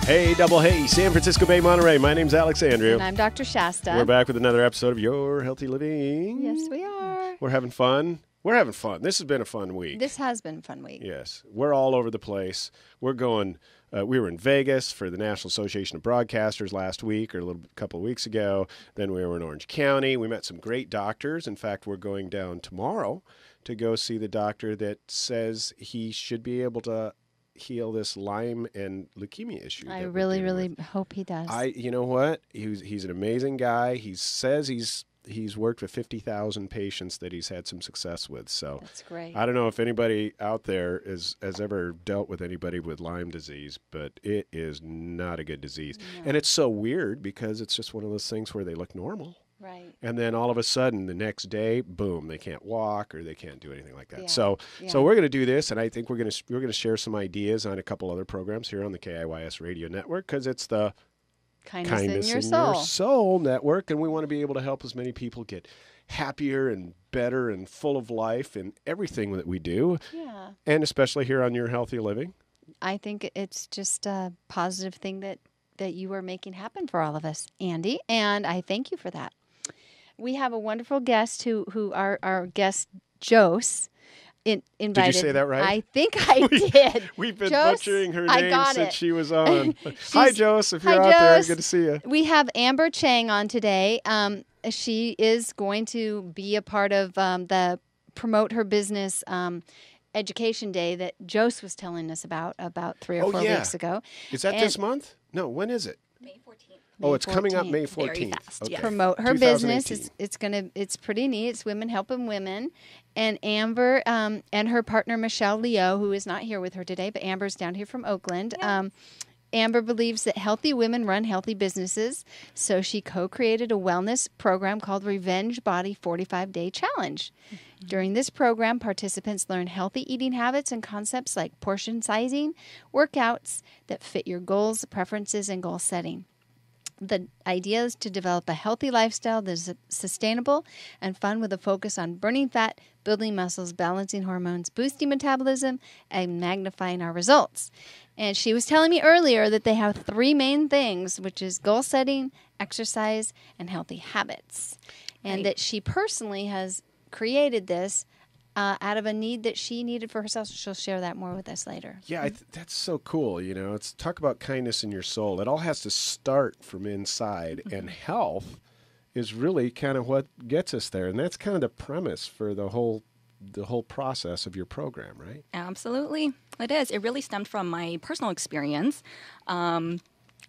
Hey, double hey, San Francisco Bay, Monterey. My name's Alexandrew. And I'm Dr. Shasta. We're back with another episode of Your Healthy Living. Yes, we are. We're having fun. We're having fun. This has been a fun week. This has been a fun week. Yes. We're all over the place. We're going, we were in Vegas for the National Association of Broadcasters last week or a couple of weeks ago. Then we were in Orange County. We met some great doctors. In fact, we're going down tomorrow to go see the doctor that says he should be able to heal this Lyme and leukemia issue. I really hope he does. You know what? He's an amazing guy. He says he's worked with 50,000 patients that he's had some success with. So that's great. I don't know if anybody out there has ever dealt with anybody with Lyme disease, but it is not a good disease. No. And it's so weird because it's just one of those things where they look normal. Right. And then all of a sudden, the next day, boom, they can't walk or they can't do anything like that. Yeah. So we're going to do this, and I think we're going to share some ideas on a couple other programs here on the KIYS Radio Network because it's the Kindness in Your Soul Network, and we want to be able to help as many people get happier and better and full of life in everything that we do. Yeah. And especially here on Your Healthy Living. I think it's just a positive thing that you are making happen for all of us, Andy, and I thank you for that. We have a wonderful guest who our guest, Jose, invited. Did you say that right? I think I did. We've been Jose, butchering her name since she was on. Hi, Jose, if you're out Jose. there. Good to see you. We have Amber Chang on today. She is going to be a part of the Promote Her Business Education Day that Jose was telling us about 3 or 4 weeks ago. Is that this month? No, when is it? May 14th. Oh, it's coming up May 14th. Very fast, okay. yes. Promote Her Business. It's pretty neat. It's women helping women. And Amber and her partner Michelle Leo, who is not here with her today, but Amber's down here from Oakland. Yeah. Amber believes that healthy women run healthy businesses, so she co-created a wellness program called Revenge Body 45-Day Challenge. Mm-hmm. During this program, participants learn healthy eating habits and concepts like portion sizing, workouts that fit your goals, preferences, and goal setting. The idea is to develop a healthy lifestyle that is sustainable and fun with a focus on burning fat, building muscles, balancing hormones, boosting metabolism, and magnifying our results. And she was telling me earlier that they have 3 main things, which is goal setting, exercise, and healthy habits. And that she personally has created this out of a need that she needed for herself. She'll share that more with us later. Yeah, that's so cool. You know, it's talk about kindness in your soul. It all has to start from inside, and health is really kind of what gets us there. And that's kind of the premise for the whole process of your program, right? Absolutely. It is. It really stemmed from my personal experience.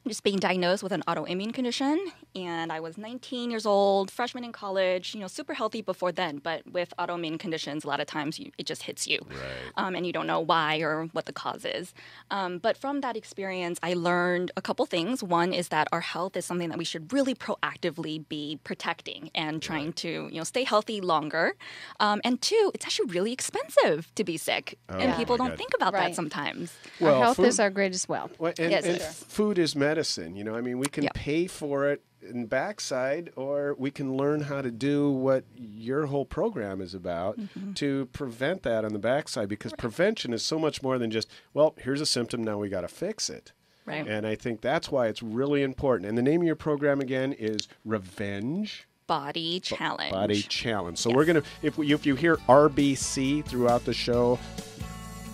Just being diagnosed with an autoimmune condition, and I was 19 years old, freshman in college, super healthy before then, but with autoimmune conditions, a lot of times it just hits you, right. And you don't know why or what the cause is. But from that experience, I learned a couple things. One is that our health is something that we should really proactively be protecting and trying to, stay healthy longer. And 2, it's actually really expensive to be sick, and people don't think about that sometimes. Well, our health is our greatest wealth. Well, and food is medicine. We can pay for it in backside, or we can learn how to do what your whole program is about to prevent that on the backside, because prevention is so much more than just, well, here's a symptom, now we got to fix it. Right. And I think that's why it's really important. And the name of your program again is Revenge Body Challenge. Body Challenge. So we're going to, if you hear RBC throughout the show,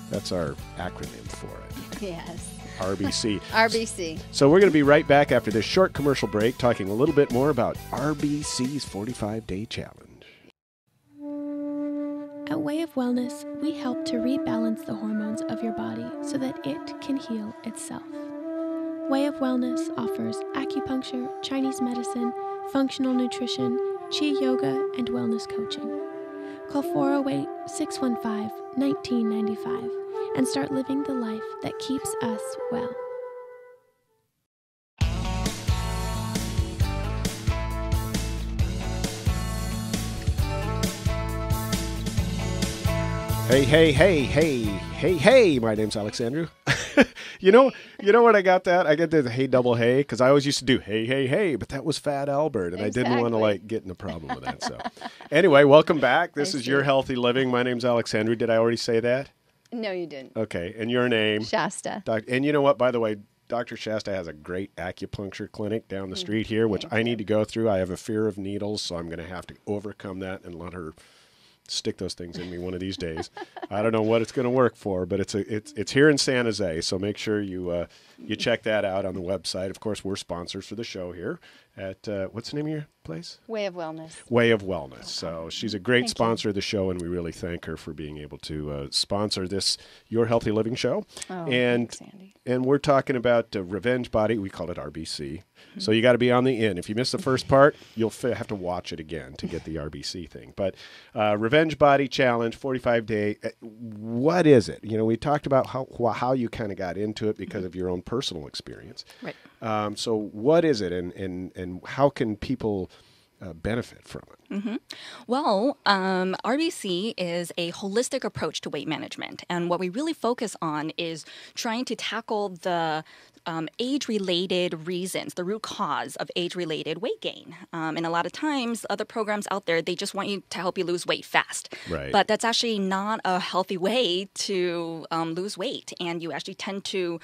that's our acronym for it. Yes. RBC. RBC. So we're going to be right back after this short commercial break talking a little bit more about RBC's 45-Day Challenge. At Way of Wellness, we help to rebalance the hormones of your body so that it can heal itself. Way of Wellness offers acupuncture, Chinese medicine, functional nutrition, Chi yoga, and wellness coaching. Call 408-615-1995 and start living the life that keeps us well. Hey, my name's Alexandrew. You know what I got that? I got the hey double hey, because I always used to do hey, but that was Fat Albert, and I didn't want to get in a problem with that. So anyway, welcome back. This is Your Healthy Living. My name's Alexandrew. Did I already say that? No, you didn't. Okay, and your name? Shasta. And you know what, by the way, Dr. Shasta has a great acupuncture clinic down the street here, which I need to go through. I have a fear of needles, so I'm going to have to overcome that and let her stick those things in me one of these days. I don't know what it's going to work for, but it's here in San Jose, so make sure you check that out on the website. Of course, we're sponsors for the show here at what's the name of your place? Way of Wellness. Way of Wellness. So she's a great sponsor of the show, and we really thank her for being able to sponsor this Your Healthy Living show. Oh, and thanks, Andy. and we're talking about Revenge Body. We call it RBC. So you got to be on the in. If you miss the first part, you'll have to watch it again to get the RBC thing. But Revenge Body Challenge, 45-day. What is it? You know, we talked about how you kind of got into it because of your own personal experience. Right. So what is it, and how can people benefit from it? Mm-hmm. Well, RBC is a holistic approach to weight management. And what we really focus on is trying to tackle the age-related reasons, the root cause of age-related weight gain. And a lot of times, other programs out there, they just want you to help you lose weight fast. Right. But that's actually not a healthy way to lose weight. And you actually tend to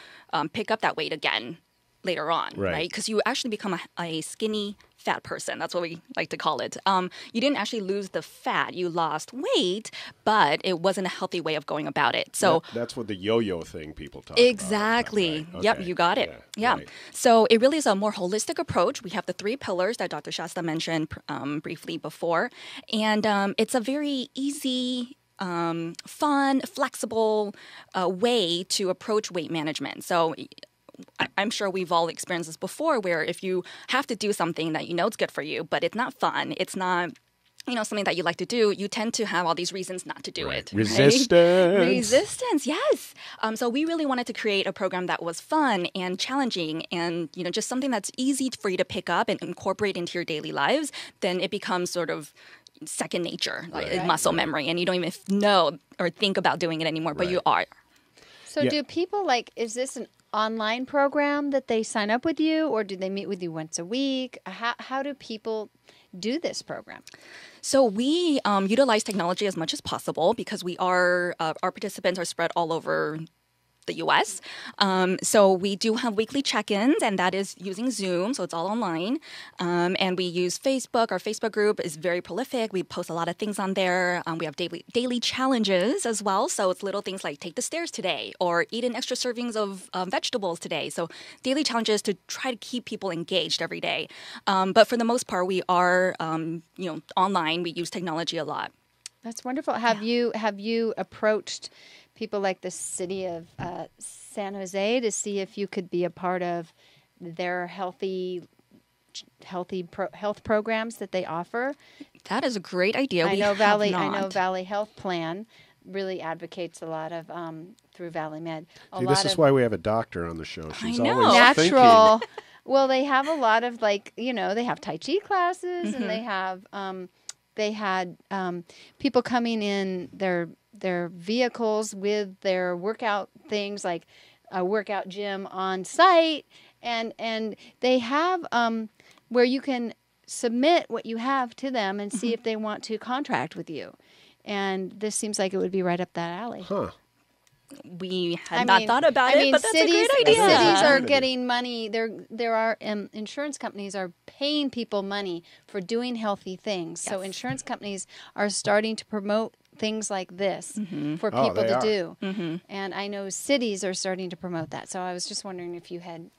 pick up that weight again later on, right? Because you actually become a skinny fat person. That's what we like to call it. You didn't actually lose the fat. You lost weight, but it wasn't a healthy way of going about it. So that's what the yo-yo thing people talk exactly. about. Right? Yep, Okay. you got it. Yeah. Right. So it really is a more holistic approach. We have the 3 pillars that Dr. Shasta mentioned briefly before. And it's a very easy, fun, flexible way to approach weight management. So I'm sure we've all experienced this before, where if you have to do something that you know it's good for you, but it's not fun, it's not something that you like to do, you tend to have all these reasons not to do it. Resistance. Right? Resistance, yes. So we really wanted to create a program that was fun and challenging and, just something that's easy for you to pick up and incorporate into your daily lives. Then it becomes sort of second nature, like muscle memory, and you don't even know or think about doing it anymore, but you are. So do people is this an online program that they sign up with you, or do they meet with you once a week? How do people do this program? So we utilize technology as much as possible because we are our participants are spread all over the U.S. So we do have weekly check-ins, and that is using Zoom, so it's all online. And we use Facebook. Our Facebook group is very prolific. We post a lot of things on there. We have daily challenges as well. So it's little things like take the stairs today or eat an extra servings of vegetables today. So daily challenges to try to keep people engaged every day. But for the most part, we are online. We use technology a lot. That's wonderful. Have you approached people like the city of San Jose to see if you could be a part of their health programs that they offer? That is a great idea. I know Valley Health Plan really advocates a lot of through Valley Med. This is why we have a doctor on the show. She's always natural. thinking. Well, they have a lot of they have Tai Chi classes, and they had people coming in their vehicles with their workout things, like a workout gym on site, and they have where you can submit what you have to them and see if they want to contract with you. And this seems like it would be right up that alley. Huh. We had not thought about it, but that's a great idea. Cities are getting money. There are insurance companies are paying people money for doing healthy things. Yes. So insurance companies are starting to promote things like this for people to do. And I know cities are starting to promote that. So I was just wondering if you had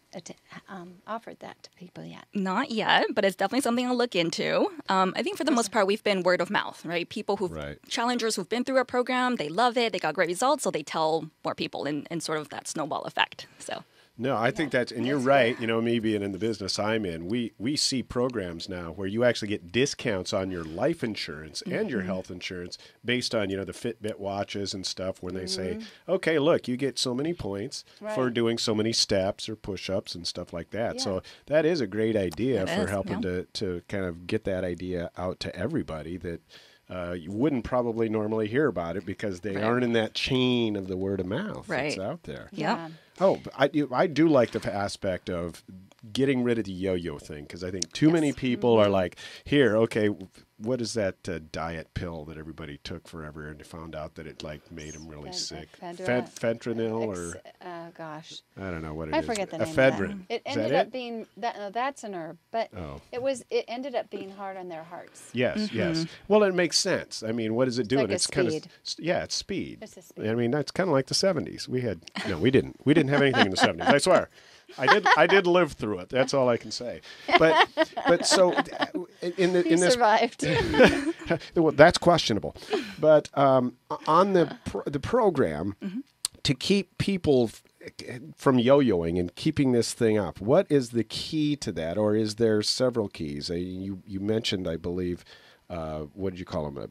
offered that to people yet. Not yet, but it's definitely something I'll look into. I think for the most part, we've been word of mouth, right? People challengers who've been through our program, they love it, they got great results, so they tell more people in sort of that snowball effect. So. No, I think and you're right. Me being in the business I'm in, we see programs now where you actually get discounts on your life insurance and your health insurance based on, the Fitbit watches and stuff when they say, okay, look, you get so many points for doing so many steps or push-ups and stuff like that. Yeah. So that is a great idea for helping to kind of get that idea out to everybody that you wouldn't probably normally hear about it because they aren't in that chain of the word of mouth that's out there. Yeah. Oh, I do like the aspect of getting rid of the yo-yo thing, because I think too many people are like, here, okay, what is that diet pill that everybody took forever and they found out that it like made them really sick? Fentanyl or gosh, I don't know what it is. I forget the name. Ephedrine. It ended up being that's an herb, but it ended up being hard on their hearts. Yes, yes. Well, it makes sense. I mean, what is it doing? Like it's kind of it's speed. It's a speed. I mean, that's kind of like the 70s. We didn't have anything in the 70s. I swear. I did live through it. That's all I can say. But so in survived. Well, that's questionable. But on the program to keep people from yo-yoing and keeping this thing up, what is the key to that, or is there several keys? You mentioned, I believe, what did you call them?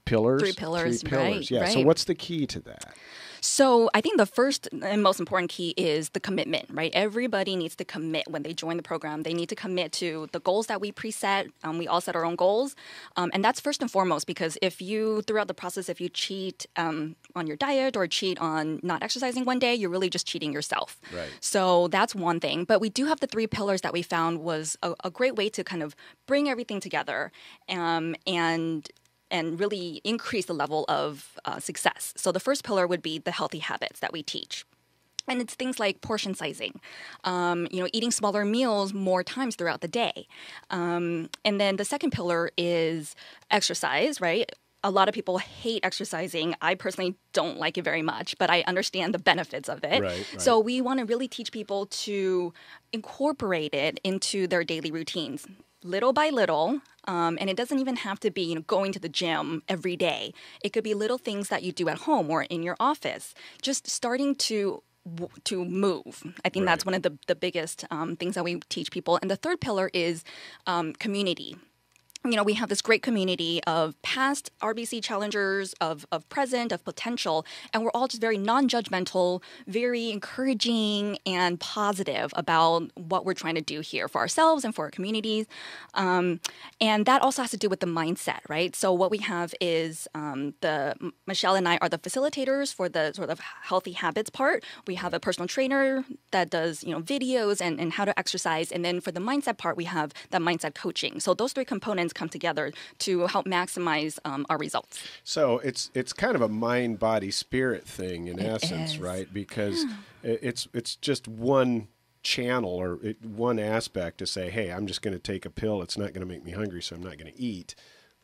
Pillars? 3 pillars. 3 pillars. Right, yeah. right. So what's the key to that? So I think the first and most important key is the commitment, right? Everybody needs to commit when they join the program. They need to commit to the goals that we preset. We all set our own goals. And that's first and foremost, because if you, throughout the process, if you cheat on your diet or cheat on not exercising one day, you're really just cheating yourself. Right. So that's one thing. But we do have the 3 pillars that we found was a great way to kind of bring everything together and really increase the level of success. So the first pillar would be the healthy habits that we teach. And it's things like portion sizing, eating smaller meals more times throughout the day. And then the second pillar is exercise, right? A lot of people hate exercising. I personally don't like it very much, but I understand the benefits of it. Right. So we want to really teach people to incorporate it into their daily routines, little by little. And it doesn't even have to be going to the gym every day. It could be little things that you do at home or in your office. Just starting to move. I think that's one of the biggest things that we teach people. And the third pillar is community. We have this great community of past RBC challengers, of present, of potential, and we're all just very non-judgmental, very encouraging and positive about what we're trying to do here for ourselves and for our communities. And that also has to do with the mindset, right? So what we have is Michelle and I are the facilitators for the sort of healthy habits part. We have a personal trainer that does, videos and how to exercise. And then for the mindset part, we have that mindset coaching. So those 3 components come together to help maximize our results. So it's kind of a mind, body, spirit thing in essence, right? Because it's just one channel or one aspect to say, hey, I'm just going to take a pill. It's not going to make me hungry, so I'm not going to eat.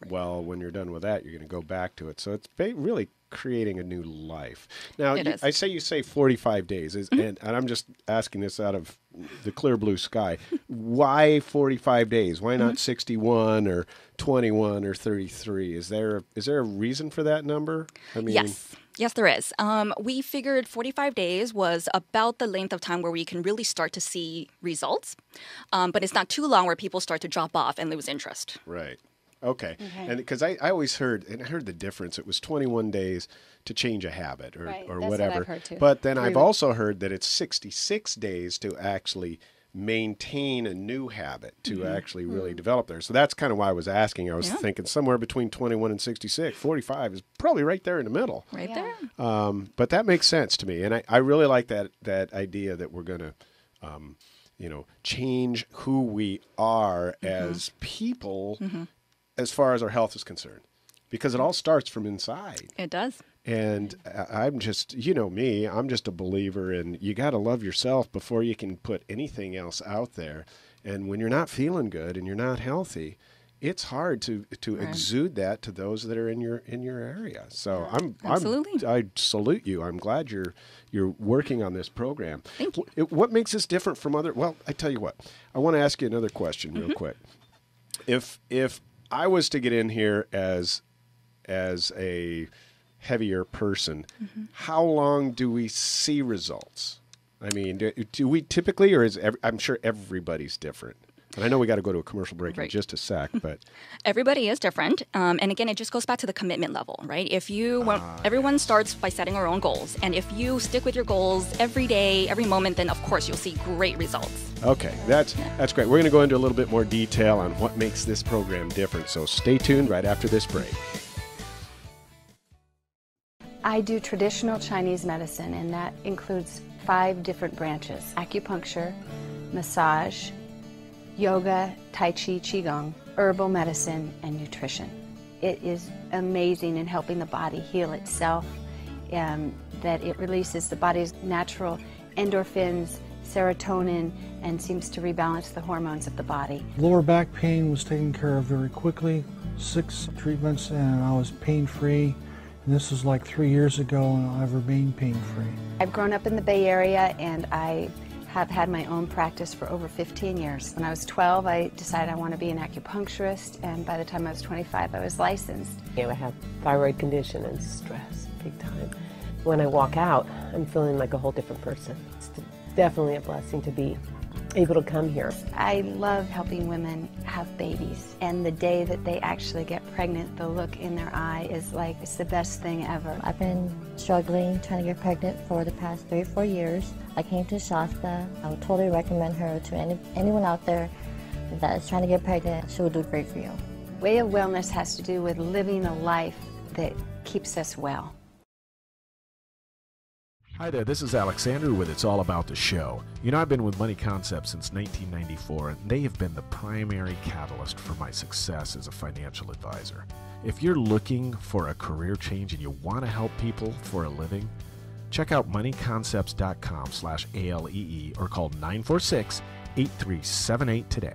Well, when you're done with that, you're going to go back to it. So it's really creating a new life. Now, you say 45 days, and I'm just asking this out of the clear blue sky. Why 45 days? Why not 61 or 21 or 33? Is there a reason for that number? I mean, Yes, there is. We figured 45 days was about the length of time where we can really start to see results, but it's not too long where people start to drop off and lose interest. Right. Okay. And because I always heard the difference. It was 21 days to change a habit or That's whatever. what I've heard too. But then I've also heard that it's 66 days to actually maintain a new habit, to actually really develop there. So that's kind of why I was asking. I was thinking somewhere between 21 and 66. 45 is probably right there in the middle. Right there. But that makes sense to me. And I really like that idea that we're going to, change who we are as people as far as our health is concerned, because it all starts from inside. It does. And I'm just, me, I'm just a believer in you got to love yourself before you can put anything else out there. And when you're not feeling good and you're not healthy, it's hard to exude that to those that are in your area. So I salute you. I'm glad you're working on this program. Thank you. What makes this different from other? Well, I tell you what. I want to ask you another question real quick. If I was to get in here as a heavier person, how long do we see results? I mean, do we typically, or I'm sure everybody's different. And I know we got to go to a commercial break in just a sec, but everybody is different. And again, it just goes back to the commitment level, right? Everyone starts by setting our own goals. And if you stick with your goals every day, every moment, then of course you'll see great results. Okay, that's great. We're going to go into a little bit more detail on what makes this program different. So stay tuned right after this break. I do traditional Chinese medicine, and that includes 5 different branches: acupuncture, massage, yoga, tai chi, qigong, herbal medicine, and nutrition. It is amazing in helping the body heal itself, that it releases the body's natural endorphins, serotonin, and seems to rebalance the hormones of the body. Lower back pain was taken care of very quickly. 6 treatments and I was pain-free. And this was like 3 years ago and I've remained pain-free. I've grown up in the Bay Area and I have had my own practice for over 15 years. When I was 12, I decided I want to be an acupuncturist, and by the time I was 25, I was licensed. I have thyroid condition and stress, big time. When I walk out, I'm feeling like a whole different person. It's definitely a blessing to be able to come here. I love helping women have babies, and the day that they actually get pregnant, the look in their eye is like, it's the best thing ever. I've been struggling trying to get pregnant for the past 3 or 4 years. I came to Shasta. I would totally recommend her to anyone out there that is trying to get pregnant. She will do great for you. Way of wellness has to do with living a life that keeps us well. Hi there, this is Alexandrew with It's All About the Show. You know, I've been with Money Concepts since 1994, and they have been the primary catalyst for my success as a financial advisor. If you're looking for a career change and you want to help people for a living, check out moneyconcepts.com/ALEE or call 946-8378 today.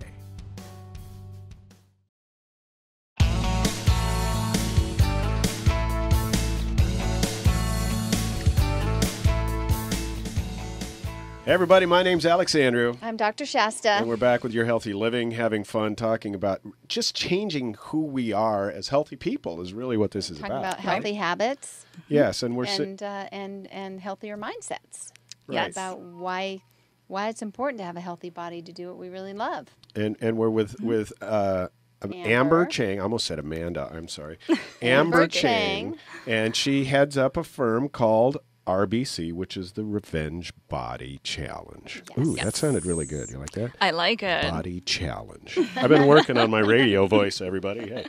Hey everybody, my name's Alexandrew. I'm Dr. Shasta. And we're back with Your Healthy Living, having fun, talking about just changing who we are as healthy people is really what this is talking about. about healthy habits. Yes, and we're and healthier mindsets. Right. About why it's important to have a healthy body to do what we really love. And we're with Amber Chang. I almost said Amanda. I'm sorry. Amber Chang, and she heads up a firm called RBC, which is the Revenge Body Challenge. Yes. Ooh, that sounded really good. You like that? I like it. Body Challenge. I've been working on my radio voice, everybody. Hey.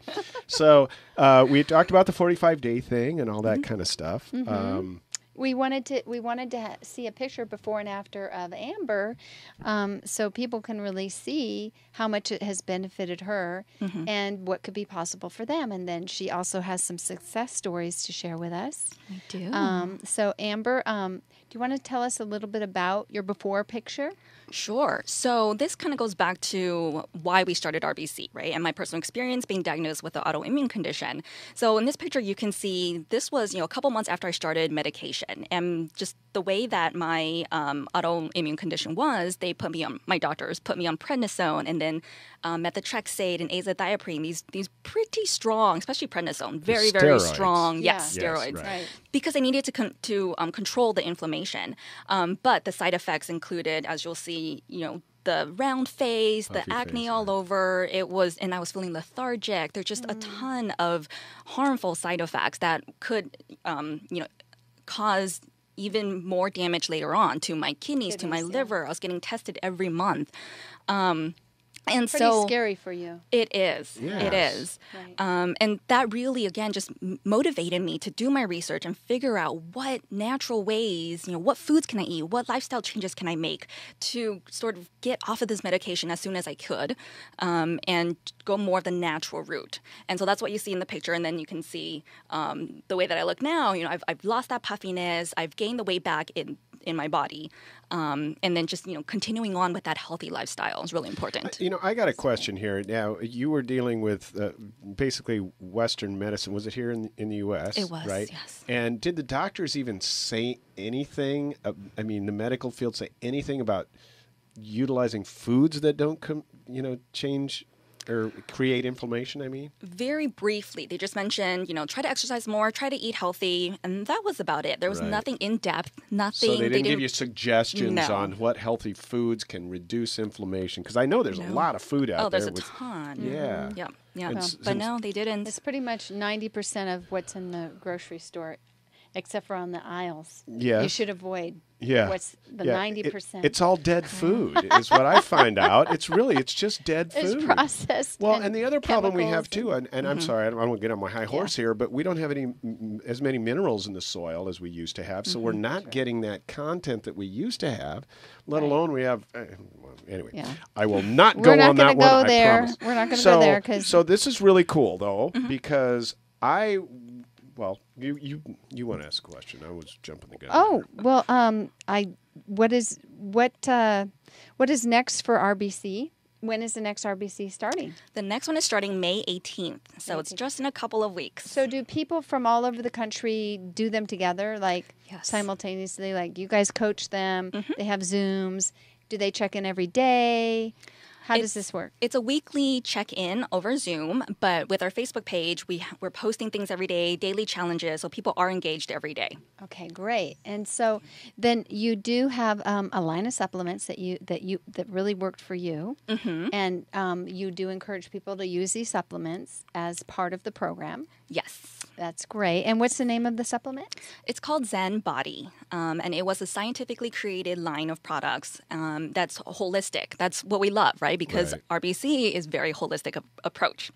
So we talked about the 45-day thing and all that kind of stuff. Mm-hmm. We wanted to see a picture before and after of Amber, so people can really see how much it has benefited her and what could be possible for them. And then she also has some success stories to share with us. I do. So Amber, do you want to tell us a little bit about your before picture? Sure. So this kind of goes back to why we started RBC, right? And my personal experience being diagnosed with an autoimmune condition. So in this picture, you can see this was, a couple months after I started medication. And just the way that my autoimmune condition was, my doctors put me on prednisone and then methotrexate and azathioprine, these pretty strong, especially prednisone, very, very strong. Yes, steroids. Right. Because I needed to control the inflammation. But the side effects included, as you'll see, the round face, the acne all over. And I was feeling lethargic. There's just a ton of harmful side effects that could, cause even more damage later on to my kidneys, to my liver. I was getting tested every month. And pretty scary for you. It is. Yes. It is. Right. And that really, again, just motivated me to do my research and figure out what natural ways, what foods can I eat, what lifestyle changes can I make to sort of get off of this medication as soon as I could and go more of the natural route. And so that's what you see in the picture. And then you can see the way that I look now. I've lost that puffiness. I've gained the weight back in my body. And then just, continuing on with that healthy lifestyle is really important. I got a question here. Now, you were dealing with basically Western medicine. Was it here in the U.S.? It was, right? Yes. And did the doctors even say anything, the medical field say anything about utilizing foods that don't, change or create inflammation, Very briefly. They just mentioned, try to exercise more, try to eat healthy, and that was about it. There was nothing in depth, nothing. So they didn't give you suggestions on what healthy foods can reduce inflammation? Because I know there's a lot of food out there. Oh, there's a ton. Yeah. Yeah. Yeah. But no, they didn't. It's pretty much 90% of what's in the grocery store, except for on the aisles. Yes. You should avoid Yeah. What's the Yeah. 90%? It's all dead food is what I find out. It's just dead food. It's processed. Well, and the other problem we have chemicals too, and I'm sorry, I don't want to get on my high horse here, but we don't have as many minerals in the soil as we used to have, so we're not getting that content that we used to have, let alone we have, anyway, I will not go on that one, I promise. We're not going to go there. So this is really cool, though, because well, you want to ask a question. I was jumping the gun. Oh, well, what is next for RBC? When is the next RBC starting? The next one is starting May 18th, so it's just in a couple of weeks. So do people from all over the country do them together, like simultaneously? Like you guys coach them, they have Zooms. Do they check in every day? How does this work? It's a weekly check-in over Zoom, but with our Facebook page, we're posting things every day, daily challenges, so people are engaged every day. Okay, great. And so then you do have a line of supplements that really worked for you, and you do encourage people to use these supplements as part of the program. Yes. That's great. And what's the name of the supplement? It's called Zen Body, and it was a scientifically created line of products that's holistic. That's what we love, right? Because RBC is very holistic approach.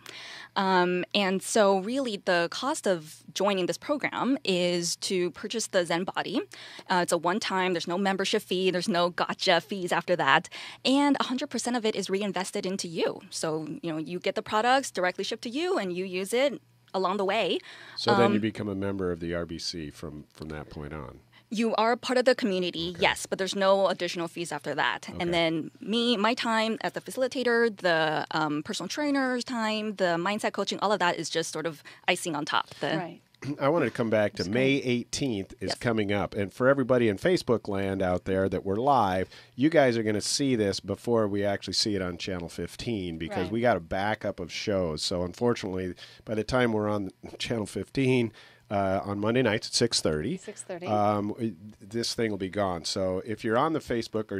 And so really the cost of joining this program is to purchase the Zen Body. It's a one-time, there's no membership fee, there's no gotcha fees after that, and 100% of it is reinvested into you. So, you get the products directly shipped to you and you use it along the way. So then you become a member of the RBC from that point on. You are part of the community, yes, but there's no additional fees after that. Okay. And then my time as the facilitator, the personal trainer's time, the mindset coaching, all of that is just sort of icing on top. Right. I wanted to come back to May 18th is coming up. And for everybody in Facebook land out there that we're live, you guys are going to see this before we actually see it on Channel 15 because we got a backup of shows. So unfortunately, by the time we're on Channel 15 on Monday nights at 6:30, this thing will be gone. So if you're on the Facebook or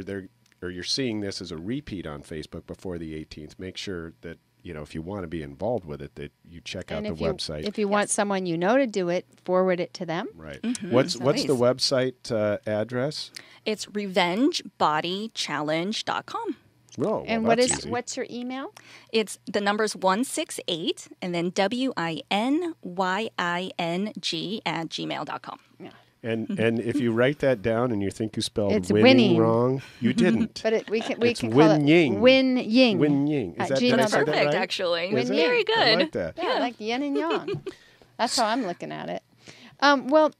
you're seeing this as a repeat on Facebook before the 18th, make sure that if you want to be involved with it, that you check out the website. If you want someone to do it, forward it to them. Right. What's the website address? It's revengebodychallange.com. Oh, and what's your email? It's the numbers 168 and then WINYING@gmail.com. Yeah. And if you write that down and you think you spelled winning wrong, you didn't. But we can call it Win Ying. Win Ying. Is that perfect? Right? Actually, very good. I like that. Yeah, like yin and yang. That's how I'm looking at it. Well,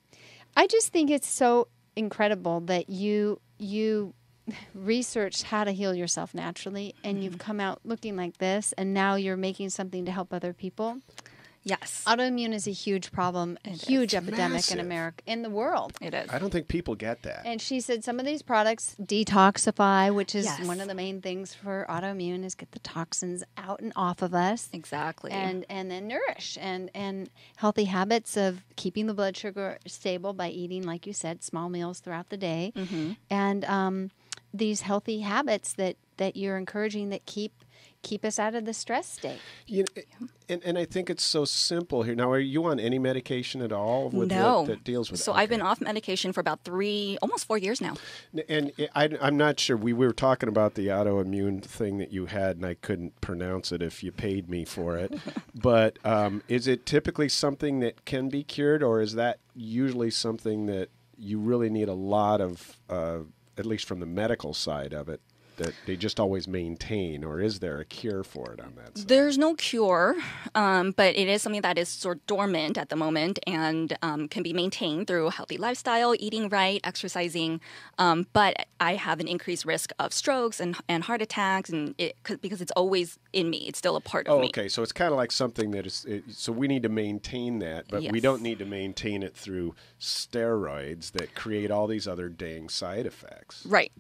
I just think it's so incredible that you researched how to heal yourself naturally, and you've come out looking like this, and now you're making something to help other people. Yes. Autoimmune is a huge problem, a huge epidemic in America, in the world. It is. I don't think people get that. And she said some of these products detoxify, which is one of the main things for autoimmune is get the toxins out and off of us. Exactly. And then nourish and healthy habits of keeping the blood sugar stable by eating, like you said, small meals throughout the day. And these healthy habits that you're encouraging that keep us out of the stress state. And I think it's so simple here. Now, are you on any medication at all? No. That deals with So I've been off medication for about almost 4 years now. And I'm not sure. We were talking about the autoimmune thing that you had, and I couldn't pronounce it if you paid me for it. But is it typically something that can be cured, or is that usually something that you really need a lot of, at least from the medical side of it, that they just always maintain, or is there a cure for it on that side? There's no cure, but it is something that is sort of dormant at the moment and can be maintained through a healthy lifestyle, eating right, exercising. But I have an increased risk of strokes and heart attacks, and because it's always in me. It's still a part of me. Okay. So it's kind of like something that is. So we need to maintain that, but we don't need to maintain it through steroids that create all these other dang side effects. Right.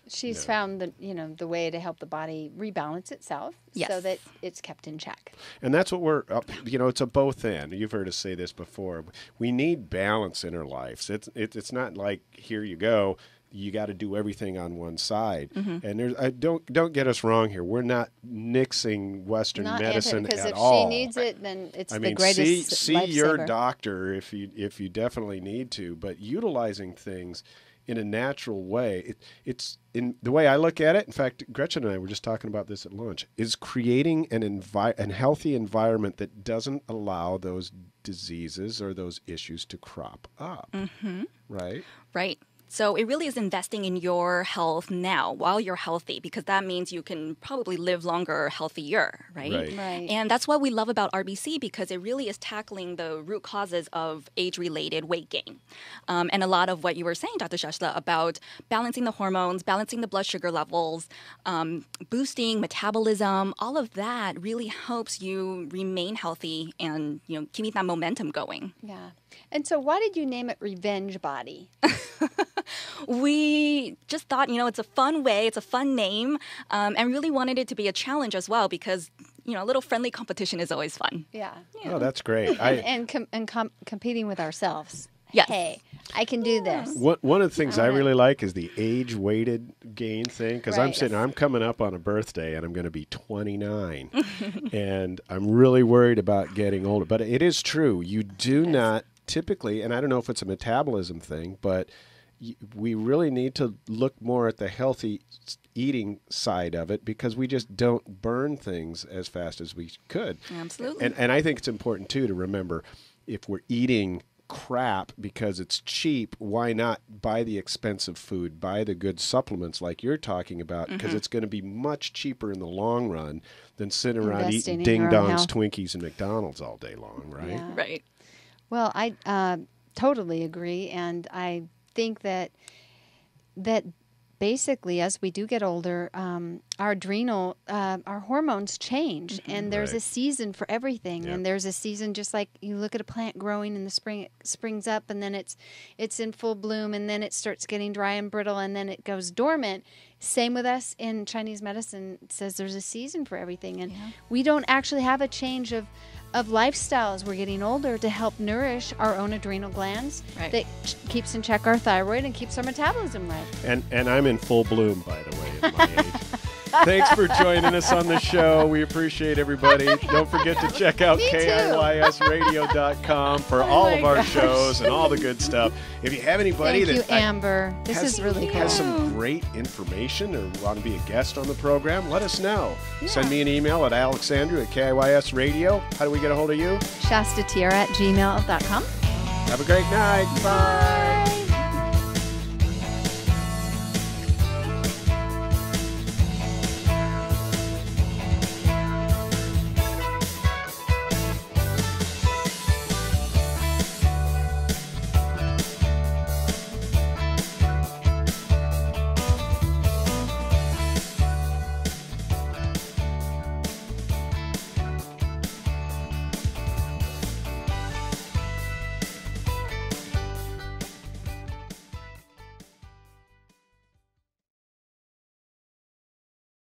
She's found the way to help the body rebalance itself so that it's kept in check. And that's what we're, it's a both and. You've heard us say this before. We need balance in our lives. It's not like, here you go, you got to do everything on one side. And don't get us wrong here. We're not nixing Western medicine at all. Because if she needs it, then it's the greatest see lifesaver. your doctor if you definitely need to. But utilizing things in a natural way. It's in the way I look at it. In fact, Gretchen and I were just talking about this at lunch, is creating an healthy environment that doesn't allow those diseases or those issues to crop up. Mm-hmm. Right? Right. So it really is investing in your health now while you're healthy, because that means you can probably live longer, healthier, right? Right. And that's what we love about RBC, because it really is tackling the root causes of age-related weight gain. And a lot of what you were saying, Dr. Shasta, about balancing the hormones, balancing the blood sugar levels, boosting metabolism, all of that really helps you remain healthy and, keeping that momentum going. Yeah. And so why did you name it Revenge Body? We just thought, it's a fun way, it's a fun name, and really wanted it to be a challenge as well, because, a little friendly competition is always fun. Yeah. Oh, that's great. Competing with ourselves. Yes. Hey, I can do this. One of the things I really like is the age-weighted gain thing, because I'm coming up on a birthday, and I'm going to be 29, and I'm really worried about getting older. But it is true. You do not typically, and I don't know if it's a metabolism thing, but we really need to look more at the healthy eating side of it, because we just don't burn things as fast as we could. Absolutely. And I think it's important, too, to remember, if we're eating crap because it's cheap, why not buy the expensive food, buy the good supplements like you're talking about, because it's going to be much cheaper in the long run than sitting around eating ding-dongs, Twinkies, and McDonald's all day long, right? Yeah. Right. Well, I totally agree, and I think that basically, as we do get older, our adrenal, our hormones change, and there's a season for everything. Yep. And there's a season, just like you look at a plant growing in the spring, it springs up, and then it's in full bloom, and then it starts getting dry and brittle, and then it goes dormant. Same with us in Chinese medicine. It says there's a season for everything, and we don't actually have a change of lifestyle as we're getting older to help nourish our own adrenal glands that keeps in check our thyroid and keeps our metabolism right. And I'm in full bloom, by the way, at my age. Thanks for joining us on the show. We appreciate everybody. Don't forget to check out KIYSradio.com for all of our shows and all the good stuff. If you have anybody Thank you, Amber. This is really cool. Has some great information or want to be a guest on the program, let us know. Yeah. Send me an email at Alexandrew at KIYS Radio. How do we get a hold of you? ShastaTiara@gmail.com. Have a great night. Bye.